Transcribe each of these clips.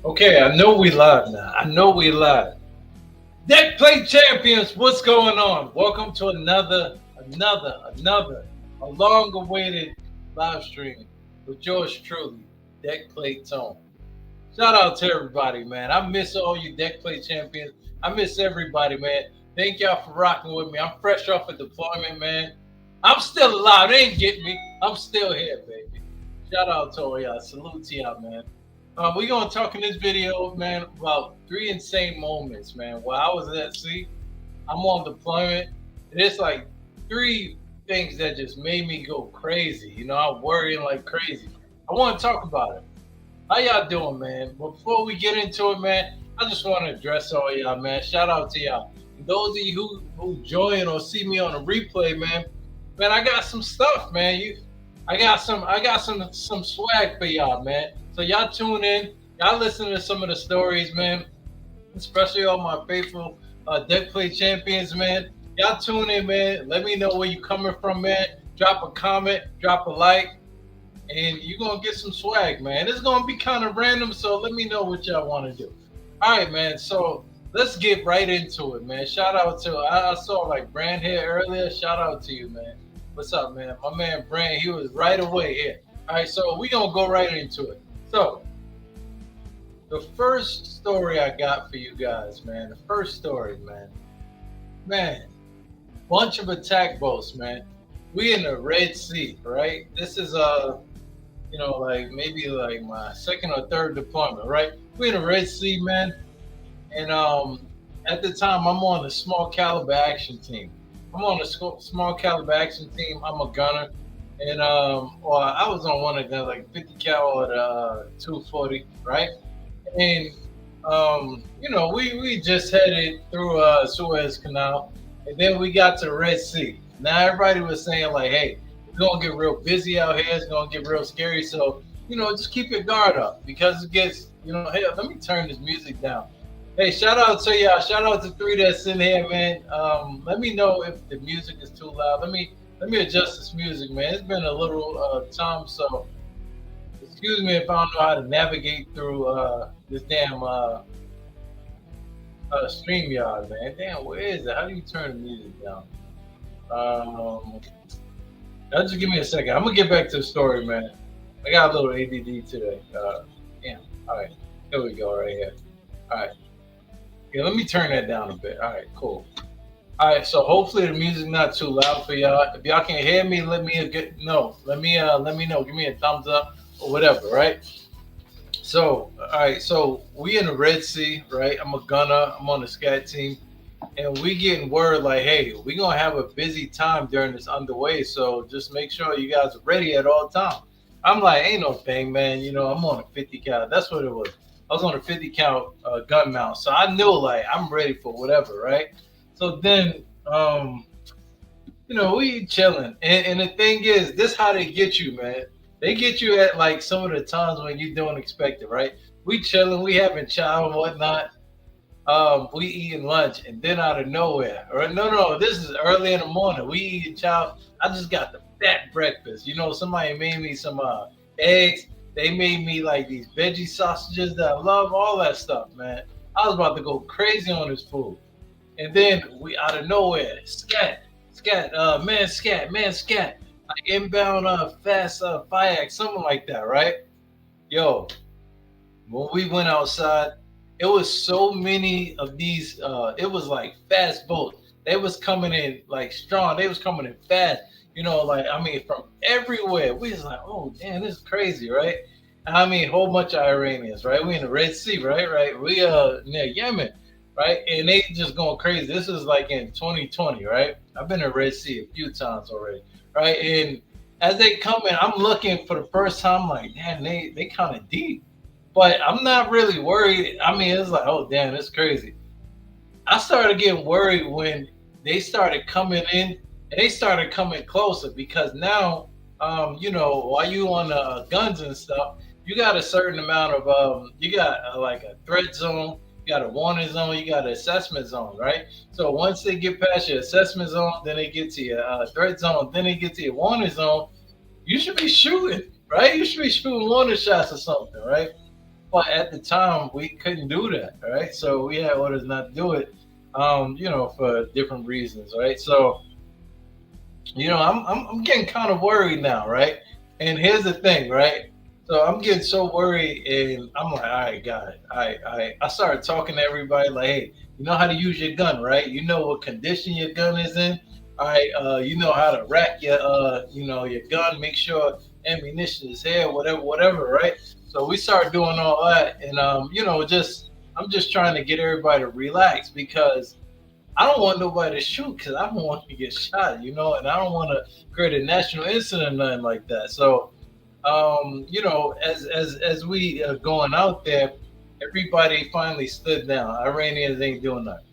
Okay, I know we live now. I know we live. Deckplate champions, what's going on? Welcome to another, a long-awaited live stream with yours truly, Deckplate Tone. Shout out to everybody, man. I miss all you Deckplate champions. I miss everybody, man. Thank y'all for rocking with me. I'm fresh off a deployment, man. I'm still alive. They ain't get me. I'm still here, baby. Shout out to all y'all. Salute to y'all, man. We're gonna talk in this video, man, about three insane moments, man. While I was at sea, I'm on deployment. And it's like three things that just made me go crazy. I'm worrying like crazy. I want to talk about it. How y'all doing, man? Before we get into it, man, I just want to address all y'all, man. Shout out to y'all. And those of you who join or see me on a replay, man, I got some stuff, man. I got some swag for y'all, man. So y'all tune in, y'all listen to some of the stories, man. Especially all my faithful deck play champions, man. Y'all tune in, man. Let me know where you coming from, man. Drop a comment, drop a like, and you're gonna get some swag, man. It's gonna be kind of random, so let me know what y'all want to do. All right, man. So let's get right into it, man. Shout out to I saw like Brand here earlier. Shout out to you, man. What's up, man? My man Brand, he was right away here. All right, so we gonna go right into it. So the first story I got for you guys, man. The first story, man. Bunch of attack boats, man. We in the Red Sea, right? This is like maybe like my second or third deployment, right? We in the Red Sea, man. And at the time, I'm on the small caliber action team. I'm on the small caliber action team. I'm a gunner, and well, I was on one of them like 50 cal or the 240, right? And we just headed through Suez Canal, and then we got to the Red Sea. Now everybody was saying like, "Hey, it's gonna get real busy out here. It's gonna get real scary." So just keep your guard up because it gets. Hey, let me turn this music down. Hey, shout out to y'all. Shout out to three that's in here, man. Let me know if the music is too loud. Let me adjust this music, man. It's been a little time, so excuse me if I don't know how to navigate through this damn StreamYard, man. Damn, where is it? How do you turn the music down? Um, now just give me a second. I'm gonna get back to the story, man. I got a little ADD today. Yeah. All right. Here we go, right here. All right. Yeah, let me turn that down a bit. All right, cool. All right, so hopefully the music not too loud for y'all. If y'all can hear me, let me get no. Let me know. Give me a thumbs up or whatever, right? So, all right, so we in the Red Sea, right? I'm a gunner. I'm on the scat team, and we getting word like, hey, we gonna have a busy time during this underway. So just make sure you guys are ready at all times. I'm like, ain't no thing, man. I'm on a 50 cal. That's what it was. I was on a 50 count gun mount, so I knew like I'm ready for whatever, right? So then, we chilling, and the thing is, this how they get you, man. They get you at like some of the times when you don't expect it, right? We chilling, we having chow and whatnot. We eating lunch, and then out of nowhere, or no, this is early in the morning. We eating chow. I just got the fat breakfast. Somebody made me some eggs. They made me like these veggie sausages that I love, all that stuff, man. I was about to go crazy on this food. And then we out of nowhere, scat, like inbound fast fire, something like that, right? Yo, when we went outside, it was so many of these. It was like fast boats. They was coming in like strong. They was coming in fast. Like I mean, from everywhere. We was like, oh damn, this is crazy, right? I mean, whole bunch of Iranians, right? We in the Red Sea, right? Right. We near Yemen, right? And they just going crazy. This is like in 2020, right? I've been to Red Sea a few times already, right? And as they come in, I'm looking for the first time, like, damn, they kind of deep, but I'm not really worried. I mean, it's like, oh damn, it's crazy. I started getting worried when they started coming in and they started coming closer because now, while you on guns and stuff, you got a certain amount of, you got like a threat zone, you got a warning zone, you got an assessment zone, right? So once they get past your assessment zone, then they get to your threat zone, then they get to your warning zone, you should be shooting, right? You should be shooting warning shots or something, right? But at the time, we couldn't do that, right? So we had orders not to do it, for different reasons, right? So I'm getting kind of worried now, right? And here's the thing, right? So I'm getting so worried, and I'm like, all right, God, I started talking to everybody, like, hey, you know how to use your gun, right? You know what condition your gun is in. All right, you know how to rack your gun, make sure ammunition is here, whatever, right? So we started doing all that, and just I'm just trying to get everybody to relax because I don't want nobody to shoot because I don't want to get shot, and I don't want to create a national incident or nothing like that. So, as we are going out there, everybody finally stood down. Iranians ain't doing nothing.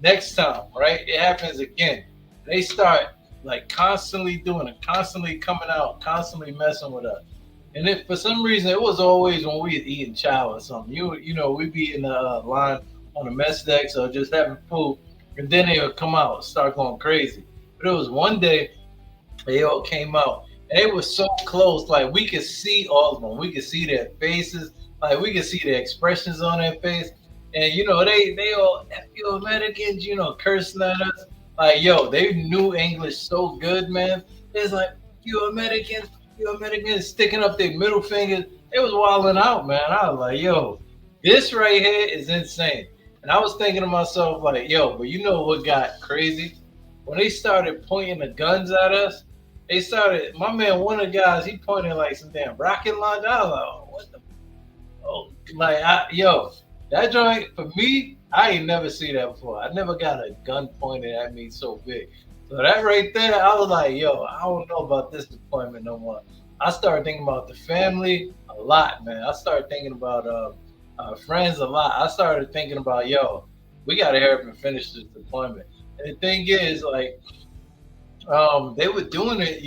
Next time, right? It happens again. They start like constantly doing it, constantly coming out, constantly messing with us. And if for some reason it was always when we was eating chow or something, we'd be in the line on the mess decks or just having food, and then they would come out, and start going crazy. But it was one day they all came out, and they were so close, like we could see all of them. We could see their faces, like we could see their expressions on their face, and they all F you Americans, cursing at us. Like yo, they knew English so good, man. It's like you Americans sticking up their middle fingers. It was wilding out, man. I was like, yo, this right here is insane. And I was thinking to myself, like, yo, but you know what got crazy? When they started pointing the guns at us, my man, one of the guys, he pointed like some damn rocket launcher. I was like, oh, what the, oh, like, yo, that joint, for me, I ain't never seen that before. I never got a gun pointed at me so big. So that right there, I was like, yo, I don't know about this deployment no more. I started thinking about the family a lot, man. I started thinking about friends a lot. I started thinking about, yo, we got to hurry up and finish this deployment. And the thing is, like, they were doing it,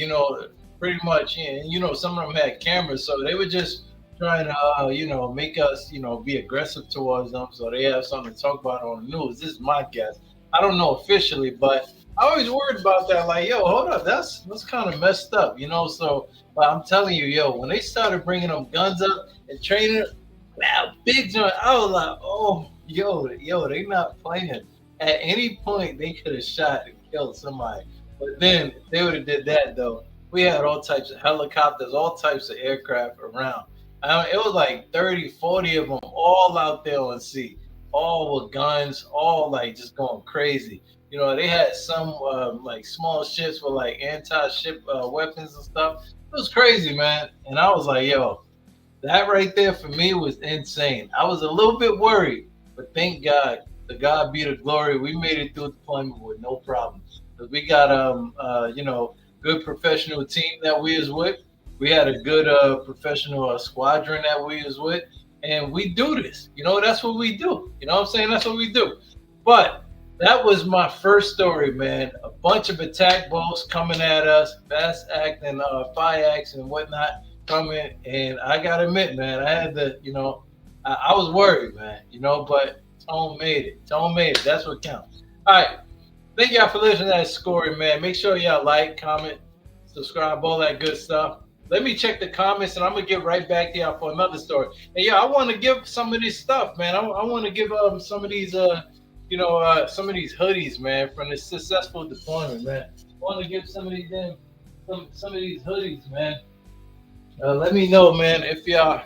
pretty much. And, some of them had cameras, so they were just trying to, make us, be aggressive towards them so they have something to talk about on the news. This is my guess. I don't know officially, but I always worried about that. Like, yo, hold up, that's kind of messed up, So, but I'm telling you, yo, when they started bringing them guns up and training, wow, big joint. I was like, oh, yo, they not playing. At any point, they could have shot and killed somebody. But then they would have did that though. We had all types of helicopters, all types of aircraft around. It was like 30, 40 of them all out there on sea, all with guns, all like just going crazy. They had some like small ships with like anti-ship weapons and stuff. It was crazy, man. And I was like, yo, that right there for me was insane. I was a little bit worried, but thank God, the God be the glory. We made it through deployment with no problems. Cause we got good professional team that we was with. We had a good professional squadron that we was with, and we do this. That's what we do. You know what I'm saying? That's what we do. But that was my first story, man. A bunch of attack boats coming at us, fast acting, fire acts and whatnot coming, and I gotta admit, man, I had to, I was worried, man, but Tone made it. Tone made it. That's what counts. All right. Thank y'all for listening to that story, man. Make sure y'all like, comment, subscribe, all that good stuff. Let me check the comments, and I'm gonna get right back to y'all for another story. And yeah, I want to give some of this stuff, man. I want to give some of these, some of these hoodies, man, from the successful deployment, man. I want to give some of these some of these hoodies, man. Let me know, man, if y'all,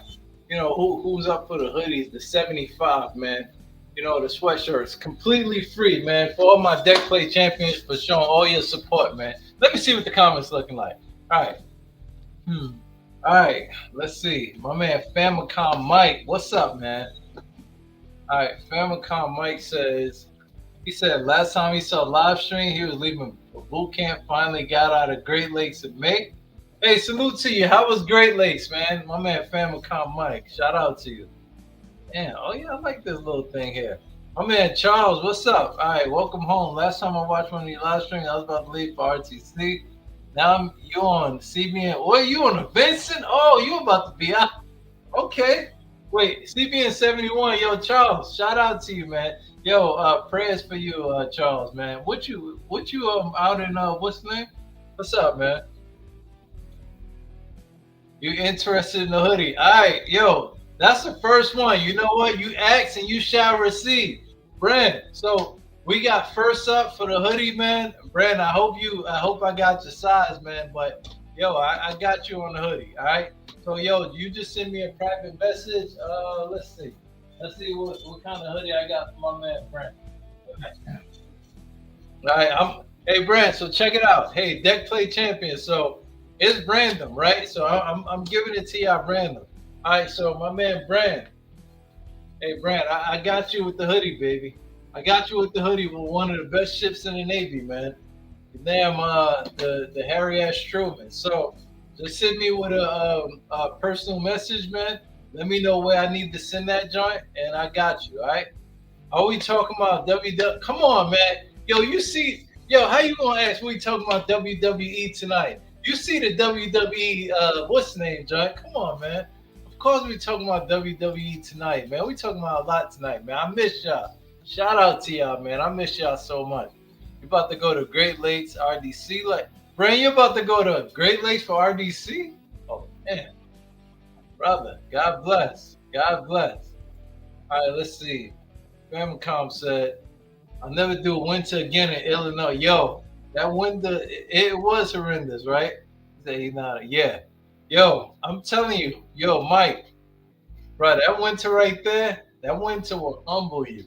who's up for the hoodies, the 75, man. The sweatshirts, completely free, man, for all my Deckplate champions for showing all your support, man. Let me see what the comments looking like. All right. All right, let's see. My man Famicom Mike, what's up, man? All right, Famicom Mike he said last time he saw live stream, he was leaving boot camp, finally got out of Great Lakes in May. Hey, salute to you. How was Great Lakes, man? My man Famicom Mike, shout out to you. Damn, oh yeah, I like this little thing here. My man Charles, what's up? All right, welcome home. Last time I watched one of your live streams, I was about to leave for RTC. Now you on CBN. What, you on a Vincent? Oh, you about to be out. Okay. Wait, CBN 71. Yo, Charles, shout out to you, man. Yo, prayers for you, Charles, man. What you out in what's the name? What's up, man? You interested in the hoodie? All right, yo. That's the first one. You know what? You ask and you shall receive. Brand. So we got first up for the hoodie, man. Brand, I hope I got your size, man. But yo, I got you on the hoodie. All right. So yo, you just send me a private message. Let's see. Let's see what kind of hoodie I got for my man Brand. All right, hey Brand, so check it out. Hey, deck play champion. So it's random, right? So I'm giving it to y'all random. All right, so my man Brand. Hey Brand, I got you with the hoodie, baby. I got you with the hoodie with one of the best ships in the Navy, man. The damn the Harry S. Truman. So just send me with a personal message, man. Let me know where I need to send that joint, and I got you. All right. Are we talking about WWE? Come on, man. Yo, you see, yo, how you gonna ask we talking about WWE tonight? You see the WWE, what's the name, John? Come on, man. Of course we talking about WWE tonight, man. We talking about a lot tonight, man. I miss y'all. Shout out to y'all, man. I miss y'all so much. You about to go to Great Lakes RDC, like, Brian, you about to go to Great Lakes for RDC? Oh man, brother. God bless. God bless. All right, let's see. Famicom said, I'll never do winter again in Illinois. Yo, that winter, it was horrendous, right? Say, nah, yeah. Yo, I'm telling you, yo, Mike, bro, that winter right there, that winter will humble you.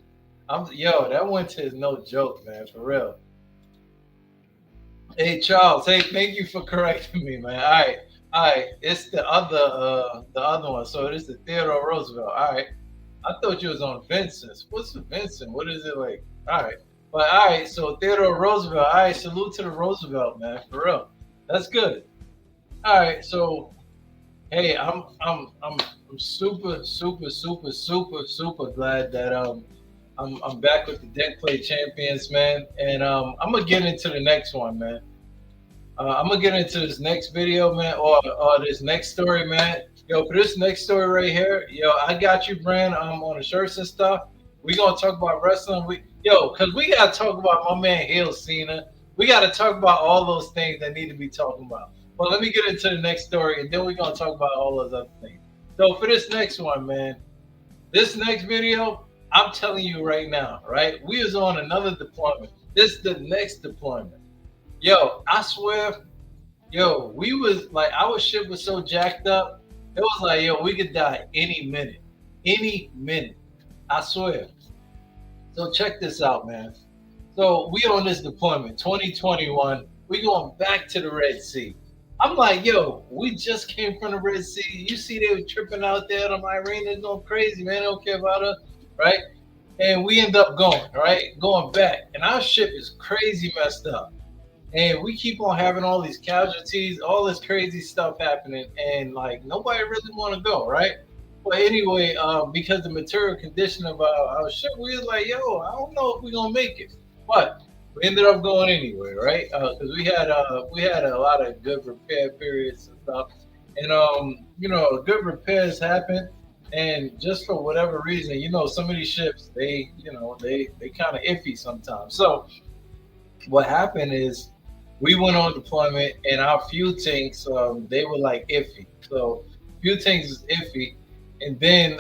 Yo, that winter is no joke, man, for real. Hey, Charles, hey, thank you for correcting me, man. All right, it's the other one. So it is the Theodore Roosevelt. All right. I thought you was on Vincent's. What's the Vincent? What is it like? All right. But all right, so Theodore Roosevelt. All right, salute to the Roosevelt, man. For real. That's good. All right, so hey, I'm super, super, super, super, super glad that I'm back with the deck play champions, man. And I'm gonna get into the next one, man. I'm gonna get into this next video, man, or this next story, man. Yo, for this next story right here, yo, I got you, Brand. On the shirts and stuff. We gonna talk about wrestling. Cause we gotta talk about my man Hill Cena. We gotta talk about all those things that need to be talking about. But let me get into the next story, and then we're gonna talk about all those other things. So for this next one, man, this next video, I'm telling you right now, right? We was on another deployment. This is the next deployment. Yo, I swear, yo, we was like our ship was so jacked up. It was like, yo, we could die any minute. Any minute. I swear. So check this out, man. So we on this deployment, 2021. We going back to the Red Sea. I'm like, yo, we just came from the Red Sea. You see they were tripping out there. The Iranians going crazy, man. They don't care about us, right? And we end up going, right? Going back. And our ship is crazy messed up. And we keep on having all these casualties, all this crazy stuff happening, and like nobody really want to go, right? But anyway, because the material condition of our ship, we was like, yo, I don't know if we're gonna make it, but we ended up going anyway, right? Because we had a lot of good repair periods and stuff, and good repairs happen, and just for whatever reason, some of these ships they kind of iffy sometimes. So what happened is we went on deployment and our fuel tanks they were like iffy. So fuel tanks is iffy, and then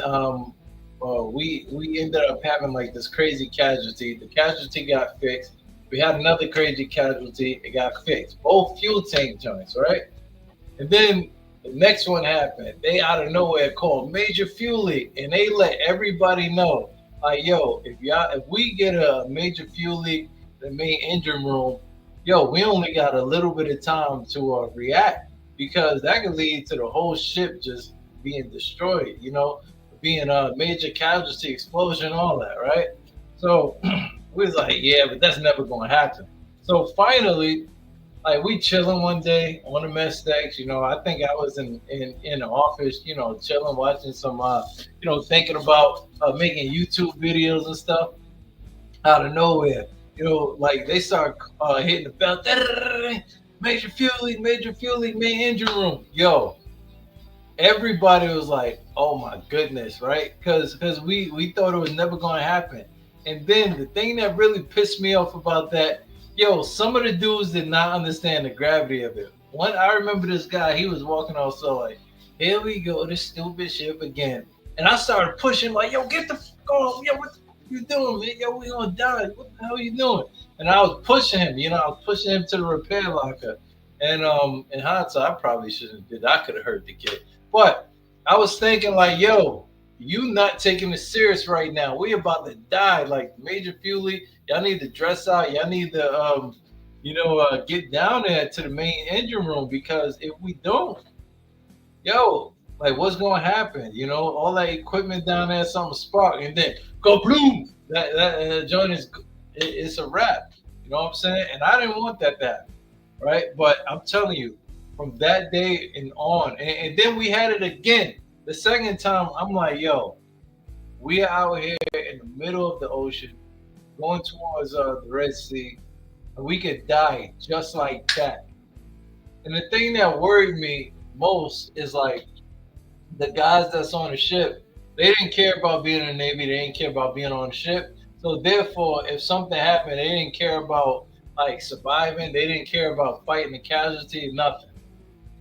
we ended up having like this crazy casualty. The casualty got fixed. We had another crazy casualty. It got fixed. Both fuel tank joints, right? And then the next one happened. They out of nowhere called major fuel leak, and they let everybody know, like, yo, if we get a major fuel leak, the main engine room, yo, we only got a little bit of time to react because that could lead to the whole ship just being destroyed, being a major casualty explosion, all that, right? So we was like, yeah, but that's never going to happen. So finally, like we chilling one day on the mess decks, I think I was in the office, chilling, watching some, thinking about making YouTube videos and stuff out of nowhere. Like they start hitting the bell. Major fuel leak, main engine room. Yo, everybody was like, "Oh my goodness!" Right? Because we thought it was never going to happen. And then the thing that really pissed me off about that, yo, some of the dudes did not understand the gravity of it. I remember this guy. He was walking also like, "Here we go, this stupid ship again." And I started pushing like, yo, get the fuck off. Yo, what the fuck you doing, man? Yo, we gonna die. What the hell are you doing? And I was pushing him, I was pushing him to the repair locker. And in hindsight, I probably shouldn't have did. I could have hurt the kid. But I was thinking like, yo, you not taking it serious right now. We about to die. Like Major Fuley, y'all need to dress out. Y'all need to get down there to the main engine room because if we don't, yo, like what's gonna happen? All that equipment down there, something spark, and then go bloom. That joint it's a wrap. You know what I'm saying? And I didn't want that to happen, right? But I'm telling you, from that day and on, and then we had it again. The second time, I'm like, yo, we are out here in the middle of the ocean, going towards the Red Sea, and we could die just like that. And the thing that worried me most is like the guys that's on the ship, they didn't care about being in the Navy. They didn't care about being on the ship. So therefore, if something happened, they didn't care about like surviving. They didn't care about fighting the casualty, nothing.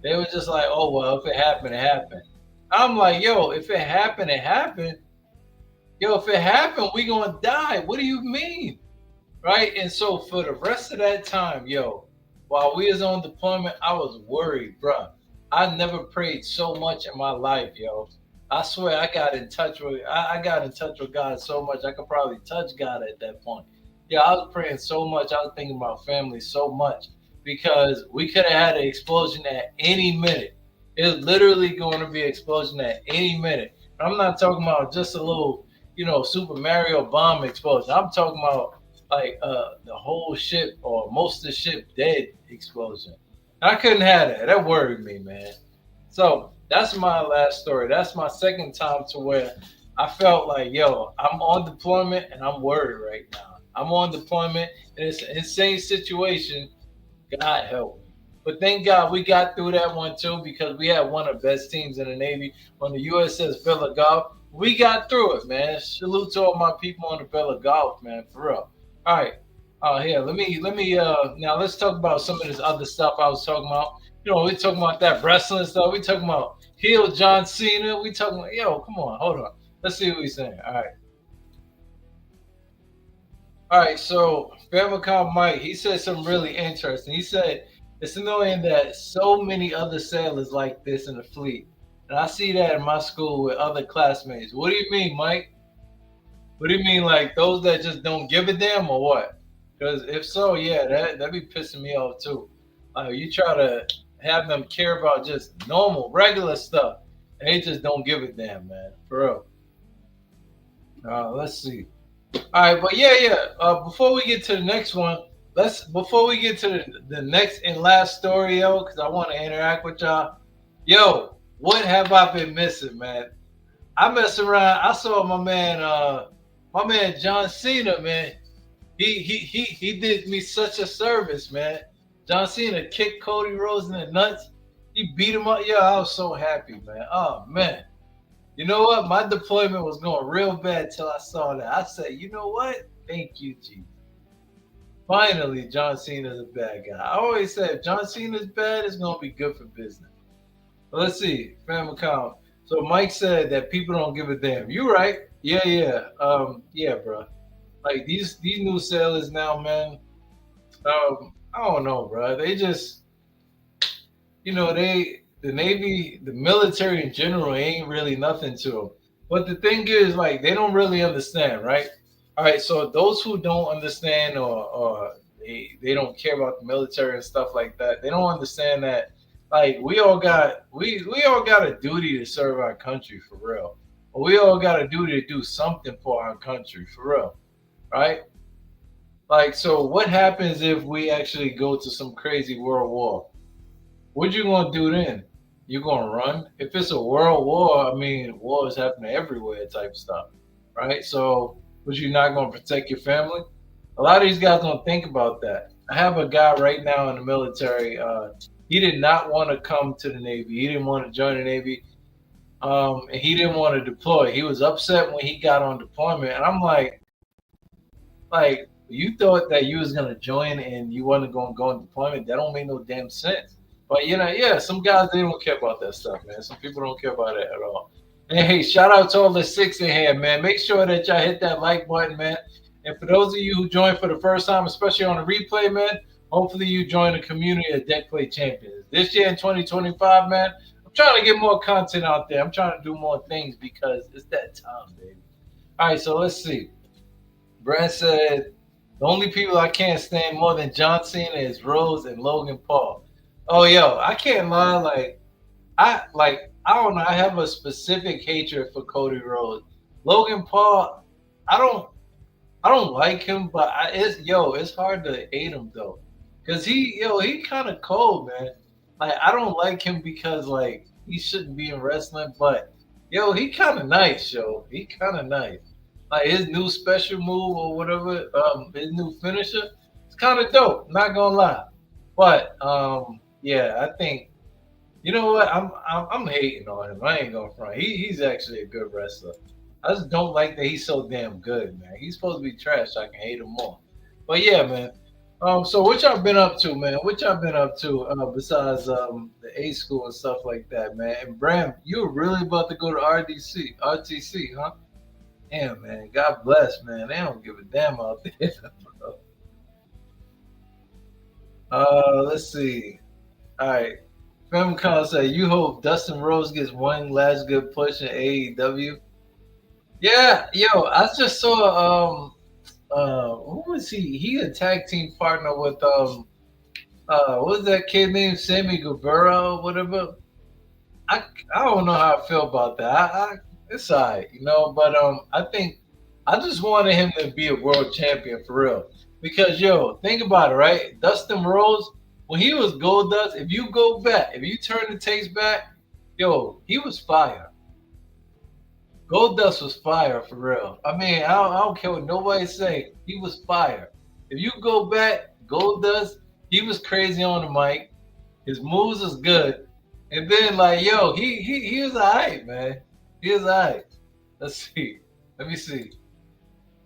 They were just like, oh well, if it happened, it happened. I'm like, yo, if it happened, it happened. Yo, if it happened, we gonna die. What do you mean? Right? And so for the rest of that time, yo, while we was on deployment, I was worried, bruh. I never prayed so much in my life, yo. I swear I got in touch with God so much I could probably touch God at that point. Yeah, I was praying so much. I was thinking about family so much because we could have had an explosion at any minute. It's literally going to be an explosion at any minute. I'm not talking about just a little, Super Mario bomb explosion. I'm talking about like the whole ship or most of the ship dead explosion. I couldn't have that. That worried me, man. So that's my last story. That's my second time to where I felt like, yo, I'm on deployment and I'm worried right now. I'm on deployment and it's an insane situation. God help me. But thank God we got through that one too because we had one of the best teams in the Navy on the USS Golf. We got through it, man. Salute to all my people on the Golf, man, for real. All right. Here, let me now let's talk about some of this other stuff I was talking about. We talking about that wrestling stuff. We talking about heel John Cena. We talking about come on, hold on. Let's see what he's saying. All right. So Famicom Mike, he said something really interesting. He said it's annoying that so many other sailors like this in the fleet, and I see that in my school with other classmates. What do you mean, Mike? What do you mean, like those that just don't give a damn, or what? Because if so, yeah, that be pissing me off too. You try to have them care about just normal, regular stuff, and they just don't give a damn, man. For real. Let's see. All right, but yeah. Before we get to the next one, before we get to the next and last story, yo, because I want to interact with y'all. Yo, what have I been missing, man? I mess around. I saw my man John Cena, man. He did me such a service, man. John Cena kicked Cody Rhodes in the nuts. He beat him up. Yeah, I was so happy, man. Oh man. You know what? My deployment was going real bad till I saw that. I said, you know what? Thank you, Jesus. Finally, John Cena's a bad guy. I always said if John Cena's bad, it's gonna be good for business. But let's see, Famicom. So Mike said that people don't give a damn. You right? Yeah. Yeah, bro. Like these new sailors now, man. I don't know, bro. They just, the Navy, the military in general ain't really nothing to them. But the thing is, like, they don't really understand, right? All right, so those who don't understand or they don't care about the military and stuff like that, they don't understand that like we all got a duty to serve our country for real. We all got a duty to do something for our country for real, right? Like, so what happens if we actually go to some crazy world war? What you gonna do then? You gonna run? If it's a world war, I mean, war is happening everywhere, type stuff, right? So, was you not gonna protect your family? A lot of these guys don't think about that. I have a guy right now in the military. He did not want to come to the Navy. He didn't want to join the Navy. And he didn't want to deploy. He was upset when he got on deployment, and I'm like, you thought that you was gonna join and you wasn't gonna go on deployment. That don't make no damn sense. But yeah, some guys they don't care about that stuff, man. Some people don't care about it at all. And hey, shout out to all the six in here, man. Make sure that y'all hit that like button, man. And for those of you who joined for the first time, especially on the replay, man, hopefully you join the community of Deckplate Champions. This year in 2025, man, I'm trying to get more content out there. I'm trying to do more things because it's that time, baby. All right, so let's see. Brad said the only people I can't stand more than John Cena is Rose and Logan Paul. Oh, yo, I can't lie. I don't know. I have a specific hatred for Cody Rhodes. Logan Paul, I don't I don't like him, but it's hard to hate him though, cause he kind of cold, man. Like I don't like him because like he shouldn't be in wrestling, but he kind of nice, yo. He kind of nice. Like his new special move or whatever, his new finisher, it's kind of dope. Not gonna lie, but yeah, I think you know what? I'm hating on him. I ain't gonna front. He's actually a good wrestler. I just don't like that he's so damn good, man. He's supposed to be trash. So I can hate him more. But yeah, man. So what y'all been up to, man? What y'all been up to besides the A school and stuff like that, man? And Bram, you were really about to go to RTC, huh? Damn, man. God bless, man. They don't give a damn out there. Let's see. All right. Femcon said, "You hope Dustin Rose gets one last good push in AEW." Yeah, yo, I just saw who was he? He a tag team partner with what was that kid named Sammy Guevara or whatever. I I don't know how I feel about that. It's alright, but I think I just wanted him to be a world champion for real. Because yo, think about it, right? Dustin Rose, when he was Gold Dust, if you go back, if you turn the tapes back, yo, he was fire. Gold Dust was fire for real. I mean, I don't care what nobody say. He was fire. If you go back, Gold Dust, he was crazy on the mic. His moves was good. And then like, yo, he was alright, man. He was alright. Let's see. Let me see.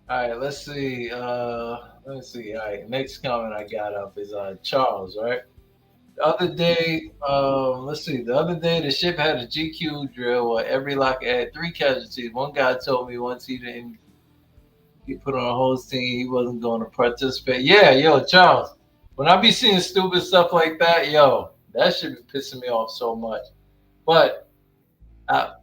All right, let's see. Let me see. All right, next comment I got up is Charles, right? The other day, let's see. The other day, the ship had a GQ drill where every locker had three casualties. One guy told me once he didn't get put on a host team, he wasn't going to participate. Yeah, yo, Charles, when I be seeing stupid stuff like that, yo, that should be pissing me off so much. But uh,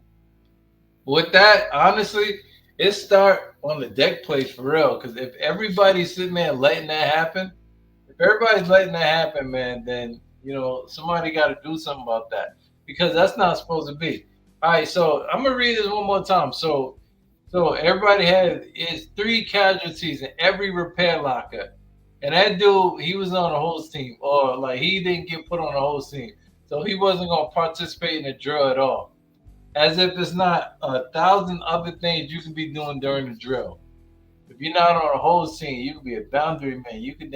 with that, honestly, it start on the deck plate for real. Because if everybody's sitting there letting that happen, if everybody's letting that happen, man, then somebody got to do something about that because that's not supposed to be. All right, so I'm gonna read this one more time. So everybody had is three casualties in every repair locker, and that dude he was on a host team, or like he didn't get put on a host team, so he wasn't gonna participate in the drill at all. As if it's not a thousand other things you could be doing during the drill. If you're not on a whole team, you could be a boundary man. You could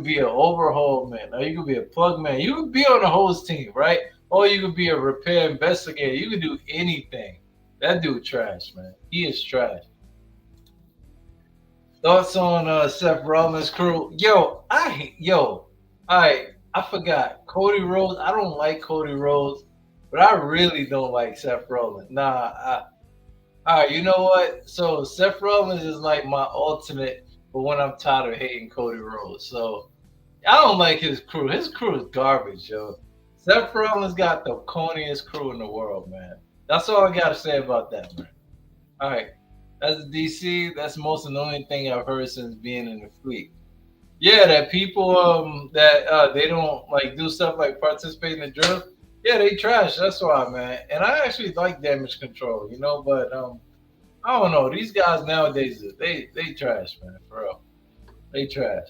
be an overhaul man, or you could be a plug man. You could be on a host team, right? Or you could be a repair investigator. You could do anything. That dude trash, man. He is trash. Thoughts on Seth Rollins' crew? I forgot Cody Rhodes. I don't like Cody Rhodes, but I really don't like Seth Rollins. All right, you know what? So Seth Rollins is like my alternate for when I'm tired of hating Cody Rhodes. So I don't like his crew. His crew is garbage, yo. Seth Rollins got the corniest crew in the world, man. That's all I gotta say about that, man. All right, that's DC. That's most annoying thing I've heard since being in the fleet. Yeah, that people that they don't like do stuff like participate in the drill. Yeah, they trash. That's why, man. And I actually like damage control, but I don't know. These guys nowadays, they trash, man. For real, they trash.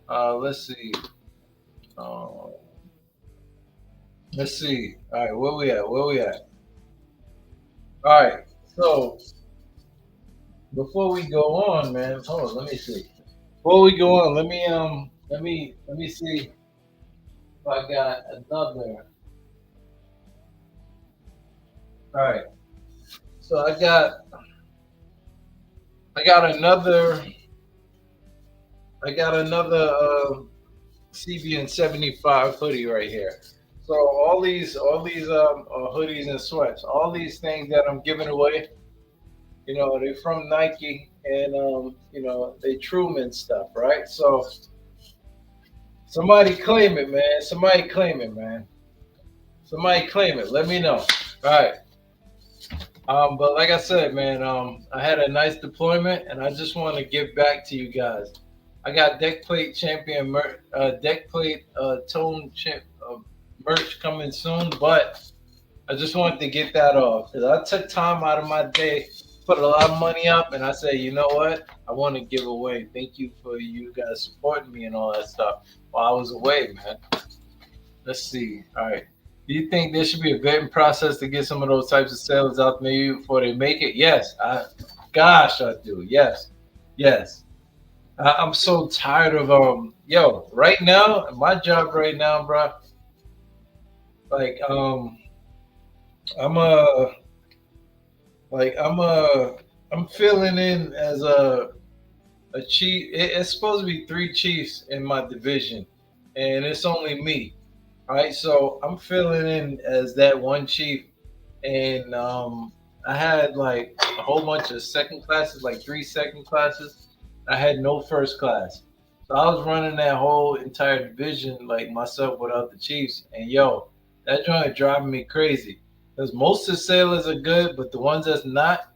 Let's see. Uh, let's see. All right, where we at? Where we at? All right. So before we go on, man, hold on. Let me see. Before we go on, let me see if I got another. All right. So I got another I got another CBN 75 hoodie right here. So all these hoodies and sweats, all these things that I'm giving away, they're from Nike, and they Truman stuff, right? So somebody claim it, man. Somebody claim it, man. Somebody claim it. Let me know. All right. But like I said, man, I had a nice deployment, and I just want to give back to you guys. I got Deckplate champion Deckplate tone merch coming soon, but I just wanted to get that off because I took time out of my day, put a lot of money up, and I said, you know what? I want to give away. Thank you for you guys supporting me and all that stuff while I was away, man. Let's see. All right. Do you think there should be a vetting process to get some of those types of sellers out maybe before they make it? Yes. Gosh, I do. Yes. Yes. I'm so tired of right now, my job right now, bro. Like I'm like I'm filling in as a chief. It's supposed to be three chiefs in my division, and it's only me. Right, so I'm filling in as that one chief, and I had like a whole bunch of second classes, like three second classes. I had no first class, so I was running that whole entire division like myself without the chiefs. And that joint driving me crazy because most of the sailors are good, but the ones that's not,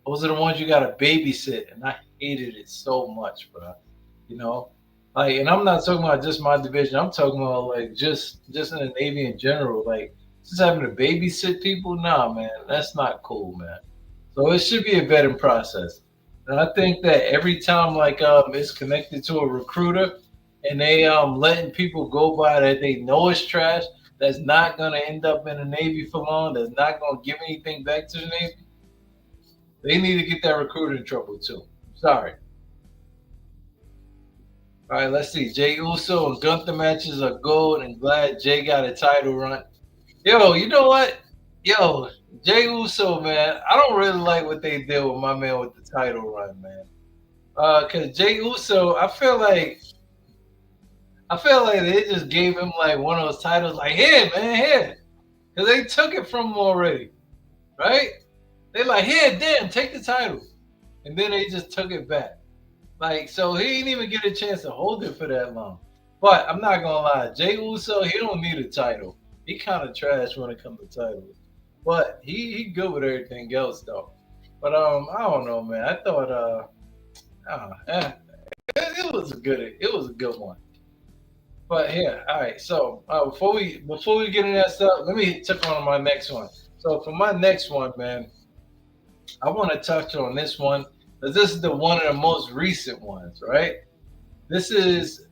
those are the ones you gotta babysit, and I hated it so much, bro. You know, and I'm not talking about just my division. I'm talking about like just in the Navy in general. Like just having to babysit people. Nah, man, that's not cool, man. So it should be a vetting process. And I think that every time like it's connected to a recruiter and they letting people go by that they know is trash, that's not gonna end up in the Navy for long, that's not gonna give anything back to the Navy, they need to get that recruiter in trouble too. Sorry. All right, let's see. Jay Uso and Gunther matches are gold, and glad Jay got a title run. Yo, you know what? Yo, Jay Uso, man, I don't really like what they did with my man with the title run, man. Cause Jay Uso, I feel like they just gave him like one of those titles, like here, man, here, cause they took it from him already, right? They like here, damn, take the title, and then they just took it back. Like, so he didn't even get a chance to hold it for that long. But I'm not gonna lie, Jay Uso, he don't need a title. He kind of trash when it comes to titles. But he good with everything else though. But I don't know, man. I thought it was a good one. But yeah, all right. So before we get into that stuff, let me touch on my next one. So for my next one, man, I want to touch on this one because this is the one of the most recent ones, right? This is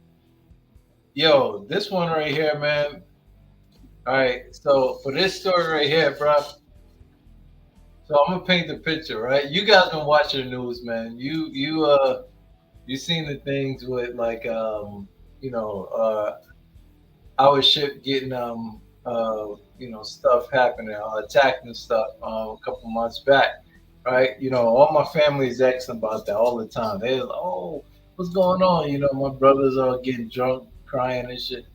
this one right here, man. All right, so for this story right here, bro. So I'm gonna paint the picture, right? You guys been watching the news, man. You seen the things with like you know our ship getting stuff happening, attacked and stuff a couple months back, right? All my family is asking about that all the time. They're like, "Oh, what's going on?" My brothers are getting drunk, crying and shit,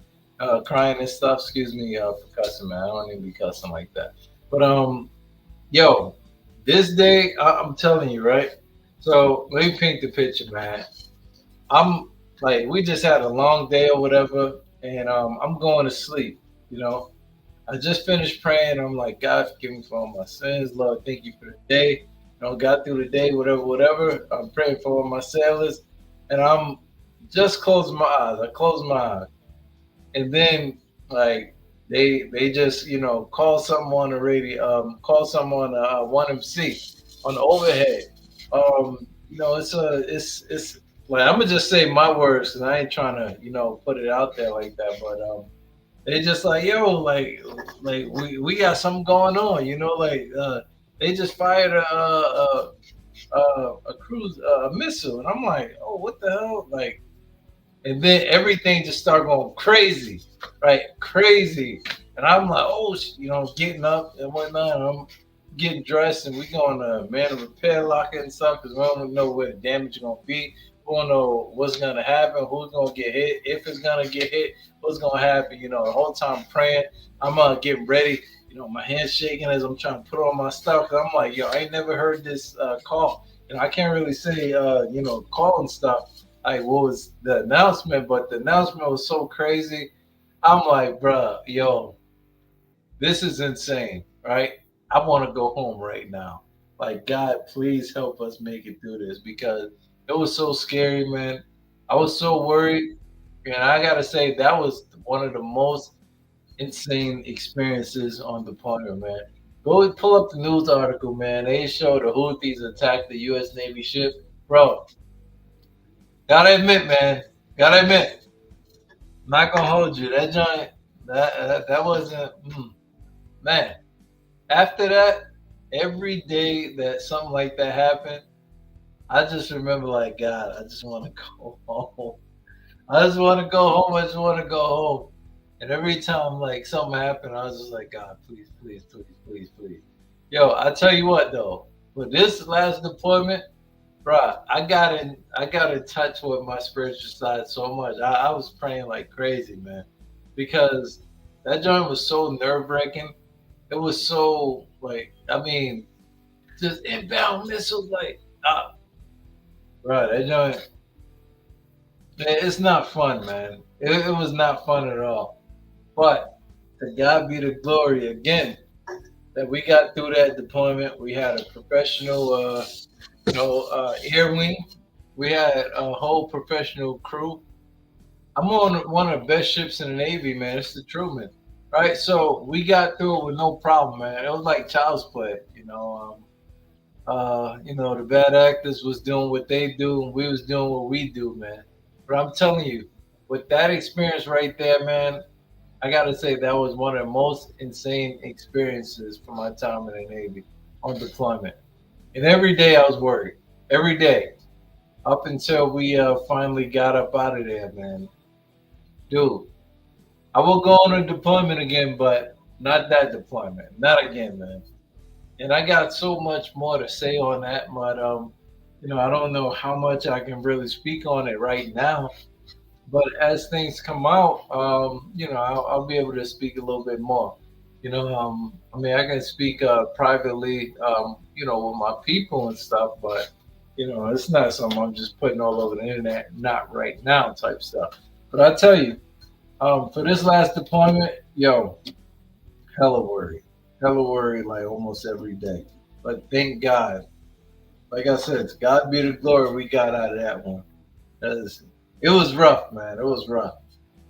crying and stuff. Excuse me for cussing, man. I don't even be cussing like that. But yo, this day I'm telling you, right? So let me paint the picture, man. I'm like, we just had a long day or whatever, and I'm going to sleep. You know, I just finished praying. I'm like, God, forgive me for all my sins. Lord, thank you for the day. Got through the day, whatever, whatever. I'm praying for all my sailors, and I'm just closing my eyes. I close my eyes, and then like they just call something on the radio, call something on 1MC on the overhead. It's like I'm gonna just say my words because I ain't trying to put it out there like that, but they just like like we got something going on, like they just fired a cruise missile, and I'm like, oh, what the hell, like. And then everything just started going crazy, right? Crazy. And I'm like, oh, getting up and whatnot. And I'm getting dressed, and we going to man a repair locker and stuff because we don't know where the damage is going to be. We don't know what's gonna happen, who's gonna get hit, if it's gonna get hit, what's gonna happen. The whole time praying, I'm getting ready. My hands shaking as I'm trying to put on my stuff. 'Cause I'm like, yo, I ain't never heard this call. I can't really say, call and stuff. Like, what was the announcement? But the announcement was so crazy. I'm like, bruh, yo, this is insane, right? I want to go home right now. Like, God, please help us make it through this because it was so scary, man. I was so worried. And I got to say, that was one of the most insane experiences on deployment, man. Go pull up the news article, man. They show the Houthis attacked the U.S. Navy ship. Bro, gotta admit, man. Gotta admit, I'm not gonna hold you. That giant, that wasn't, man. After that, every day that something like that happened, I just remember like, God, I just want to go home. I just want to go home. I just want to go home. And every time like something happened, I was just like, God, please, please, please, please, please. Yo, I tell you what though, with this last deployment, bruh, I got in touch with my spiritual side so much. I was praying like crazy, man, because that joint was so nerve wracking. It was so like, I mean, just inbound missiles, like, right, that joint, it's not fun, man. It was not fun at all. But to God be the glory again that we got through that deployment. We had a professional, air wing. We had a whole professional crew. I'm on one of the best ships in the Navy, man. It's the Truman, right? So we got through it with no problem, man. It was like child's play. The bad actors was doing what they do, and we was doing what we do, man. But I'm telling you, with that experience right there, man, I gotta say that was one of the most insane experiences from my time in the Navy on deployment. And every day I was worried, every day, up until we finally got up out of there, man. Dude, I will go on a deployment again, but not that deployment, not again, man. And I got so much more to say on that, but I don't know how much I can really speak on it right now. But as things come out, I'll be able to speak a little bit more. I mean, I can speak privately, with my people and stuff, but it's not something I'm just putting all over the internet. Not right now, type stuff. But I tell you, for this last deployment, yo, hella worry, like almost every day. But thank God, like I said, to God be the glory. We got out of that one. 'Cause it was rough, man. It was rough.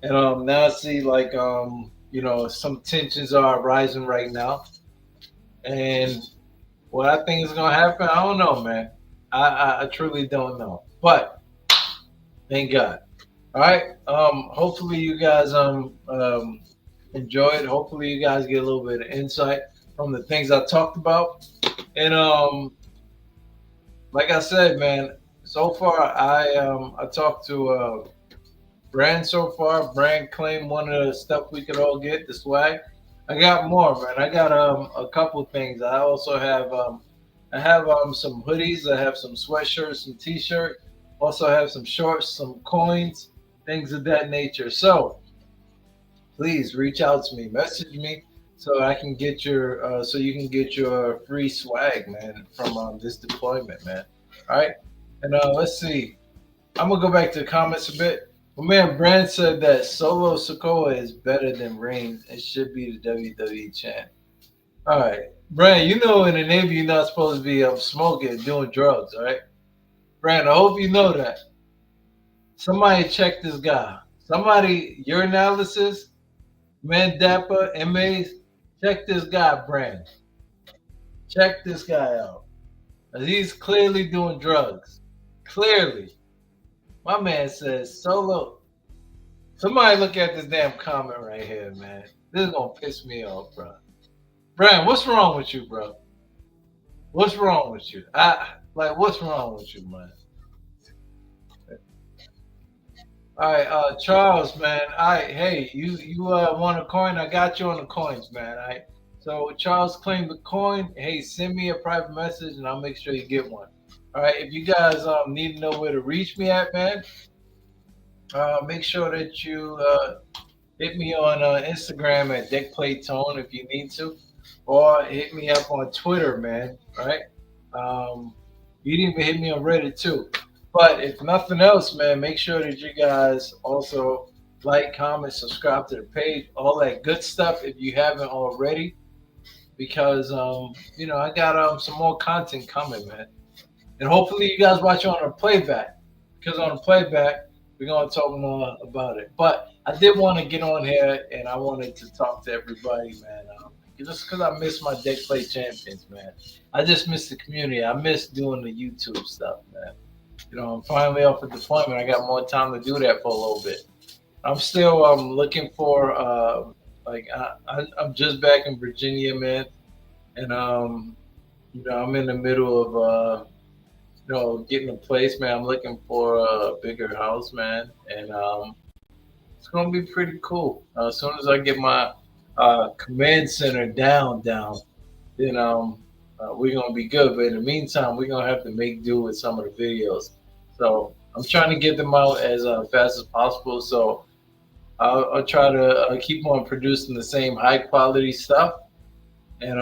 And now I see like some tensions are rising right now, and what I think is gonna happen, I don't know, man. I truly don't know. But thank God. All right. Hopefully you guys enjoy it. Hopefully you guys get a little bit of insight from the things I talked about. And like I said, man, so far I talked to Brand so far. Brand claimed one of the stuff we could all get, the swag. I got more, man. I got a couple things. I have some hoodies. I have some sweatshirts, some t-shirt. Also have some shorts, some coins, things of that nature. So please reach out to me, message me, so I can get so you can get your free swag, man, from this deployment, man. All right, and let's see. I'm gonna go back to the comments a bit. My man Brand said that Solo Sokoa is better than Reigns and should be the WWE champ. All right, Brand, in the Navy you're not supposed to be smoking, doing drugs. All right, Brand, I hope you know that. Somebody check this guy. Somebody, your analysis, Man Dapper, MAs, check this guy, Brand. Check this guy out. He's clearly doing drugs. Clearly. My man says Solo. Somebody look at this damn comment right here, man. This is gonna piss me off, bro. Brand, what's wrong with you, bro? What's wrong with you? What's wrong with you, man? All right, Charles, man. All right, hey, you want a coin? I got you on the coins, man. All right. So Charles claimed the coin. Hey, send me a private message and I'll make sure you get one. All right. If you guys need to know where to reach me at, man, make sure that you hit me on Instagram at Deckplate Tone if you need to, or hit me up on Twitter, man. Right? Um, you can even hit me on Reddit too. But if nothing else, man, make sure that you guys also like, comment, subscribe to the page, all that good stuff if you haven't already, because I got some more content coming, man, and hopefully you guys watch it on a playback, because on a playback we're gonna talk more about it. But I did want to get on here and I wanted to talk to everybody, man. Just because I miss my deck play champions, man. I just miss the community. I miss doing the YouTube stuff, man. I'm finally off of deployment. I got more time to do that for a little bit. I'm still looking for I'm just back in Virginia, man, and I'm in the middle of getting a place, man. I'm looking for a bigger house, man, and it's gonna be pretty cool. As soon as I get my command center down, then we're gonna be good. But in the meantime, we're gonna have to make do with some of the videos. So I'm trying to get them out as fast as possible. So I'll try to keep on producing the same high quality stuff, and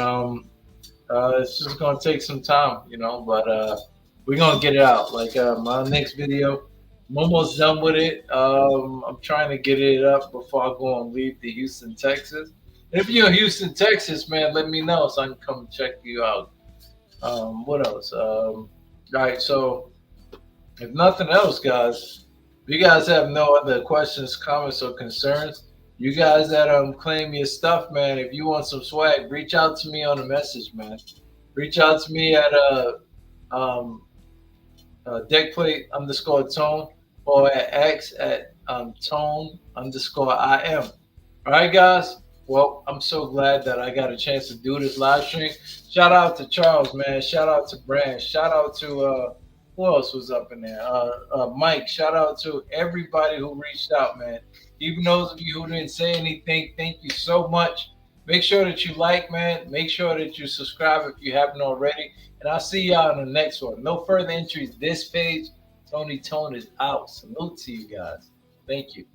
it's just gonna take some time, but we're gonna get it out. Like my next video, I'm almost done with it. I'm trying to get it up before I go and leave to Houston, Texas. If you're in Houston, Texas, man, let me know so I can come check you out. What else? All right, so if nothing else, guys, if you guys have no other questions, comments, or concerns, you guys that claim your stuff, man, if you want some swag, reach out to me on a message, man. Reach out to me at um, deckplate underscore tone, or at X at tone underscore IM. All right, guys. Well, I'm so glad that I got a chance to do this live stream. Shout out to Charles, man. Shout out to Brand. Shout out to who else was up in there? Mike. Shout out to everybody who reached out, man. Even those of you who didn't say anything, thank you so much. Make sure that you like, man. Make sure that you subscribe if you haven't already. And I'll see y'all in the next one. No further entries this page. Tony Tone is out. Salute to you guys. Thank you.